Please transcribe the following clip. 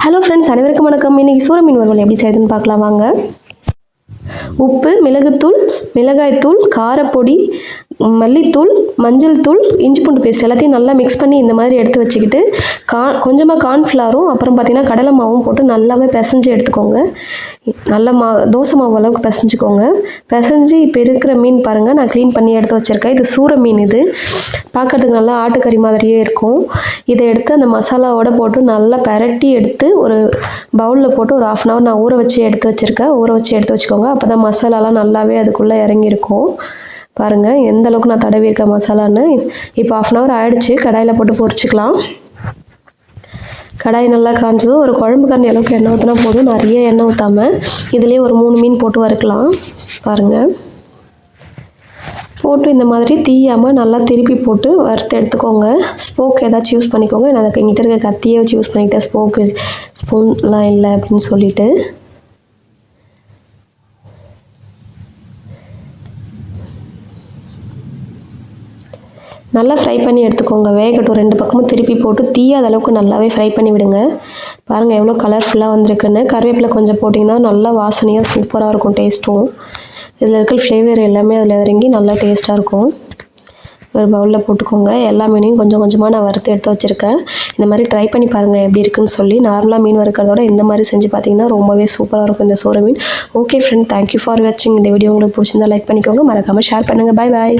Hello friends, அனைவருக்கும் வணக்கம். இன்றைக்கி சூர மீன் வறுவல் எப்படி செய்யுதுன்னு பார்க்கலாம் வாங்க. உப்பு, மிளகுத்தூள், மிளகாய்த்தூள், காரப்பொடி, மல்லித்தூள், மஞ்சள் தூள், இஞ்சி பூண்டு பேஸ்ட் எல்லாத்தையும் நல்லா மிக்ஸ் பண்ணி இந்த மாதிரி எடுத்து வச்சுக்கிட்டு கொஞ்சமாக கார்ன்ஃப்ளவரும் அப்புறம் பார்த்திங்கன்னா கடலை மாவும் போட்டு நல்லாவே பிசைஞ்சு எடுத்துக்கோங்க. நல்ல தோசை மாவு அளவுக்கு பிசைஞ்சிக்கோங்க. பிசைஞ்சு இப்போ இருக்கிற மீன் பாருங்கள், நான் க்ளீன் பண்ணி எடுத்து வச்சுருக்கேன். இது சூர மீன். இது பார்க்குறதுக்கு நல்லா ஆட்டுக்கறி மாதிரியே இருக்கும். இதை எடுத்து அந்த மசாலாவோடு போட்டு நல்லா பரட்டி எடுத்து ஒரு பவுலில் போட்டு ஒரு 1/2 hour நான் ஊற வச்சு எடுத்து வச்சுருக்கேன். ஊற வச்சு எடுத்து வச்சுக்கோங்க. அப்போ தான் மசாலாலாம் நல்லாவே அதுக்குள்ளே இறங்கியிருக்கும். பாருங்கள் எந்த அளவுக்கு நான் தடவிருக்கேன் மசாலான்னு. இப்போ 1/2 hour ஆகிடுச்சு. கடாயில் போட்டு பொரிச்சிக்கலாம். கடாய் நல்லா காய்ஞ்சதும் ஒரு குழம்பு கரண்டி அளவுக்கு எண்ணெய் ஊற்றினா போதும். நிறைய எண்ணெய் ஊற்றாமல் இதிலே ஒரு 3 மீன் போட்டு வறுக்கலாம். பாருங்கள், போட்டு இந்த மாதிரி தீயாமல் நல்லா திருப்பி போட்டு வறுத்து எடுத்துக்கோங்க. ஸ்போக் ஏதாச்சும் யூஸ் பண்ணிக்கோங்க. நான் அதுக்கு எங்கிட்ட இருக்க கத்தியே வச்சு யூஸ் பண்ணிக்கிட்டேன். ஸ்பூன்லாம் இல்லை அப்படின்னு சொல்லிட்டு. நல்லா ஃப்ரை பண்ணி எடுத்துக்கோங்க. வேகட்டும். 2 பக்கமும் திருப்பி போட்டு தீயாத அளவுக்கு நல்லாவே ஃப்ரை பண்ணி விடுங்க. பாருங்கள் எவ்வளோ கலர்ஃபுல்லாக வந்திருக்குன்னு. கருவேப்பிலை கொஞ்சம் போட்டிங்கன்னா நல்லா வாசனையாக சூப்பராக இருக்கும். டேஸ்ட்டும் இதில் இருக்கிற ஃப்ளேவர் எல்லாமே அதில் இறங்கி நல்லா டேஸ்ட்டாக இருக்கும். ஒரு பவுலில் போட்டுக்கோங்க. எல்லா மீனையும் கொஞ்சம் கொஞ்சமாக நான் வறுத்து எடுத்து வச்சுருக்கேன். இந்த மாதிரி ட்ரை பண்ணி பாருங்கள் எப்படி இருக்குன்னு சொல்லி. நார்மலாக மீன் வறுக்கிறதோட இந்த மாதிரி செஞ்சு பார்த்தீங்கன்னா ரொம்பவே சூப்பராக இருக்கும் இந்த சூர மீன். ஓகே ஃப்ரெண்ட், தேங்க்யூ ஃபார் வாட்சிங். இந்த வீடியோ உங்களுக்கு பிடிச்சிருந்தா லைக் பண்ணிக்கோங்க. மறக்காமல் ஷேர் பண்ணுங்கள். பாய் பாய்.